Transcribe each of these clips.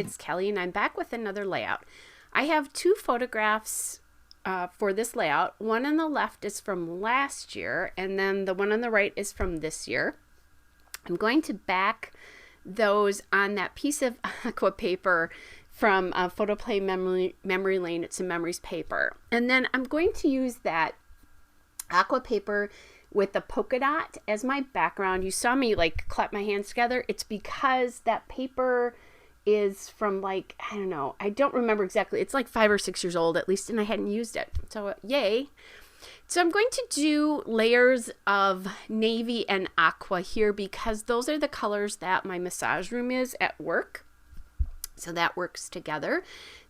it's Kelly, and I'm back with another layout. I have two photographs for this layout. One on the left is from last year, and then the one on the right is from this year. I'm going to back those on that piece of aqua paper from Photoplay Memory Lane. It's a memories paper. And then I'm going to use that aqua paper with the polka dot as my background. You saw me like clap my hands together. It's because that paper is from like, I don't know, I don't remember exactly. It's like 5 or 6 years old at least, and I hadn't used it. So yay. So I'm going to do layers of navy and aqua here because those are the colors that my massage room is at work. So that works together.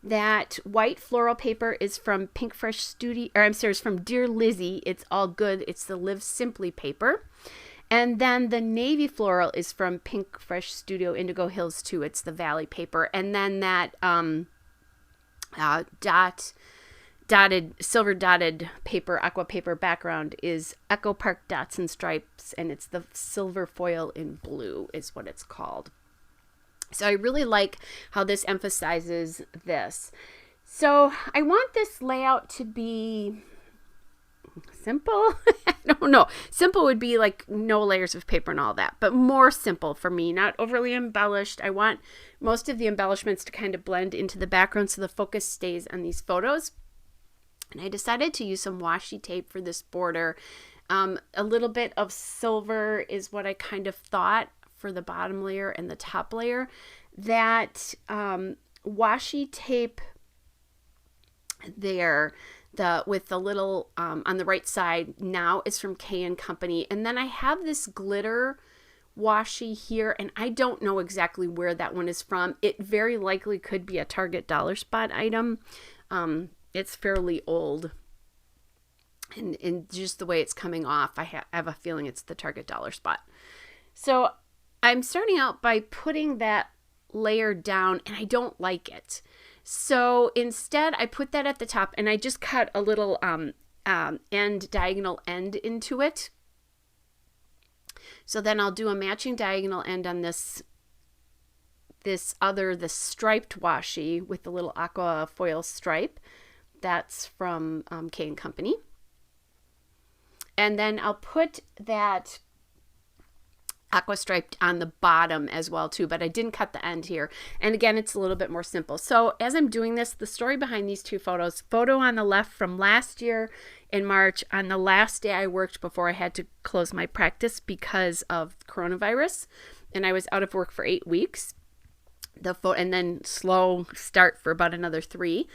That white floral paper is from Pink Fresh Studio, or I'm sorry, it's from Dear Lizzie. It's all good. It's the Live Simply paper. And then the navy floral is from Pink Fresh Studio Indigo Hills 2. It's the Valley paper. And then that silver dotted paper, aqua paper background is Echo Park Dots and Stripes, and it's the silver foil in blue is what it's called. So I really like how this emphasizes this. So I want this layout to be simple. I don't know. Simple would be like no layers of paper and all that, but more simple for me, not overly embellished. I want most of the embellishments to kind of blend into the background so the focus stays on these photos. And I decided to use some washi tape for this border. A little bit of silver is what I kind of thought for the bottom layer and the top layer. That washi tape there, with the little on the right side now is from K & Company. And then I have this glitter washi here, and I don't know exactly where that one is from. It very likely could be a Target Dollar Spot item. It's fairly old, and just the way it's coming off, I have a feeling it's the Target Dollar Spot. So I'm starting out by putting that layer down, and I don't like it. So instead, I put that at the top, and I just cut a little diagonal end into it. So then I'll do a matching diagonal end on the striped washi with the little aqua foil stripe. That's from K & Company. And then I'll put that aqua striped on the bottom as well too, but I didn't cut the end here. And again, it's a little bit more simple. So as I'm doing this, the story behind these two photos, photo on the left from last year in March, on the last day I worked before I had to close my practice because of coronavirus, and I was out of work for 8 weeks. And then slow start for about another 3.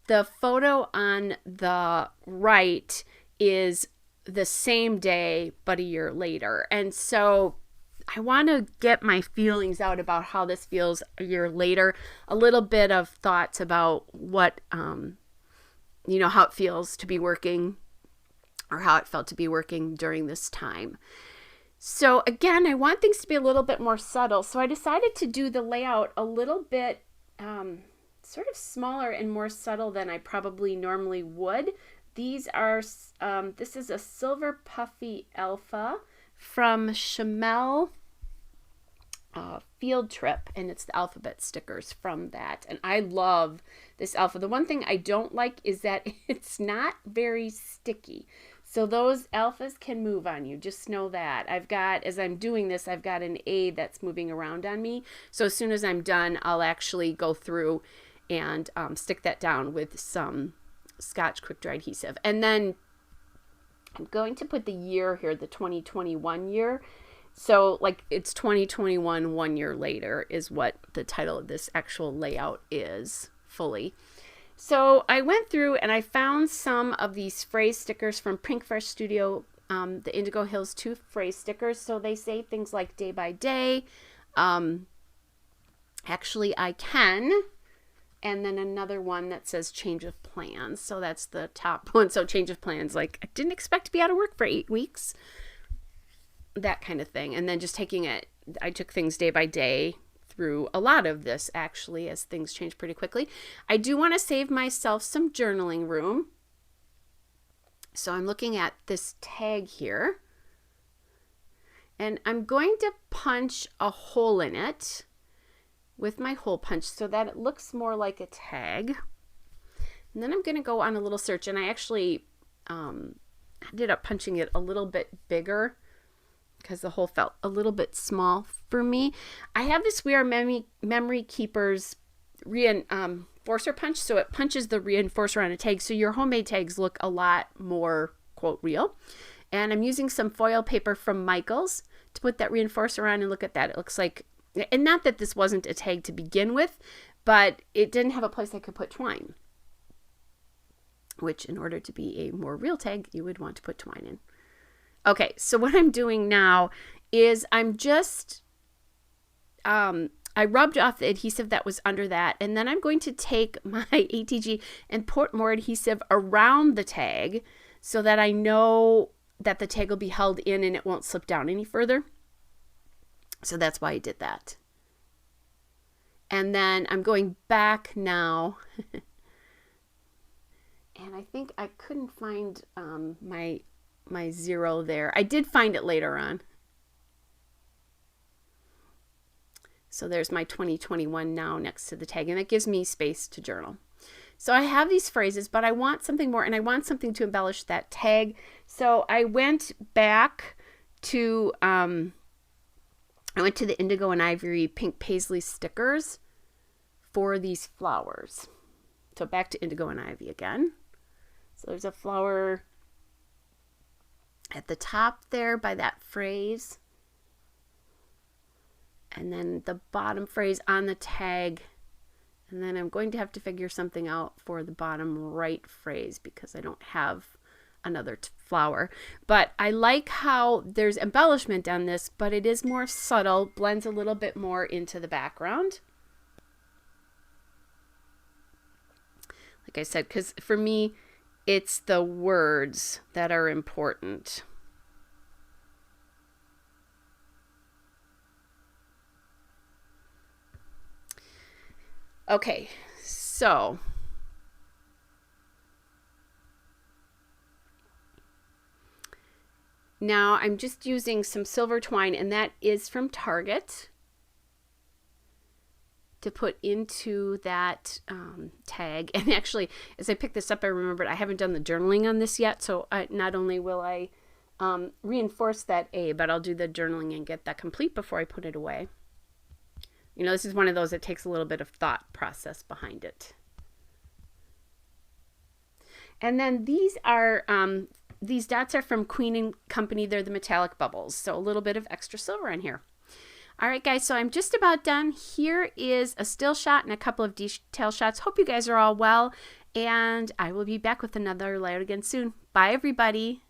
The photo on the right is the same day, but a year later. And so I want to get my feelings out about how this feels a year later. A little bit of thoughts about what, how it feels to be working, or how it felt to be working during this time. So again, I want things to be a little bit more subtle. So I decided to do the layout a little bit sort of smaller and more subtle than I probably normally would. These are, this is a Silver Puffy Alpha from Chamel Field Trip, and it's the alphabet stickers from that. And I love this alpha. The one thing I don't like is that it's not very sticky. So those alphas can move on you. Just know that. As I'm doing this, I've got an A that's moving around on me. So as soon as I'm done, I'll actually go through and stick that down with some Scotch Quick Dry adhesive. And then I'm going to put the year here, the 2021 year. So like it's 2021, 1 year later is what the title of this actual layout is fully. So I went through and I found some of these phrase stickers from Pink Fresh Studio, the Indigo Hills 2 phrase stickers. So they say things like day by day. Actually, I can. And then another one that says change of plans. So that's the top one. So change of plans, like I didn't expect to be out of work for 8 weeks. That kind of thing. And then just I took things day by day through a lot of this actually, as things change pretty quickly. I do want to save myself some journaling room. So I'm looking at this tag here. And I'm going to punch a hole in it. with my hole punch so that it looks more like a tag. And then I'm going to go on a little search, and I actually ended up punching it a little bit bigger because the hole felt a little bit small for me. I have this We Are Memory Keepers reinforcer punch, so it punches the reinforcer on a tag, so your homemade tags look a lot more, quote, real. And I'm using some foil paper from Michael's to put that reinforcer on, and look at that. It looks like, and not that this wasn't a tag to begin with, but it didn't have a place I could put twine, which in order to be a more real tag, you would want to put twine in. Okay, so what I'm doing now is I'm just, I rubbed off the adhesive that was under that, and then I'm going to take my ATG and put more adhesive around the tag so that I know that the tag will be held in and it won't slip down any further. So that's why I did that. And then I'm going back now. And I think I couldn't find my 0 there. I did find it later on. So there's my 2021 now next to the tag, and that gives me space to journal. So I have these phrases, but I want something more, and I want something to embellish that tag. So I went back to, I went to the Indigo and Ivory Pink Paisley stickers for these flowers. So back to Indigo and Ivy again. So there's a flower at the top there by that phrase. And then the bottom phrase on the tag. And then I'm going to have to figure something out for the bottom right phrase because I don't have another flower. But I like how there's embellishment on this, but it is more subtle, blends a little bit more into the background. Like I said, because for me, it's the words that are important. Okay, so now I'm just using some silver twine, and that is from Target, to put into that tag. And actually, as I picked this up, I remembered I haven't done the journaling on this yet, so not only will I reinforce that A, but I'll do the journaling and get that complete before I put it away. You know, this is one of those that takes a little bit of thought process behind it. And then these are, these dots are from Queen & Company. They're the metallic bubbles. So a little bit of extra silver in here. All right, guys, so I'm just about done. Here is a still shot and a couple of detail shots. Hope you guys are all well. And I will be back with another layout again soon. Bye, everybody.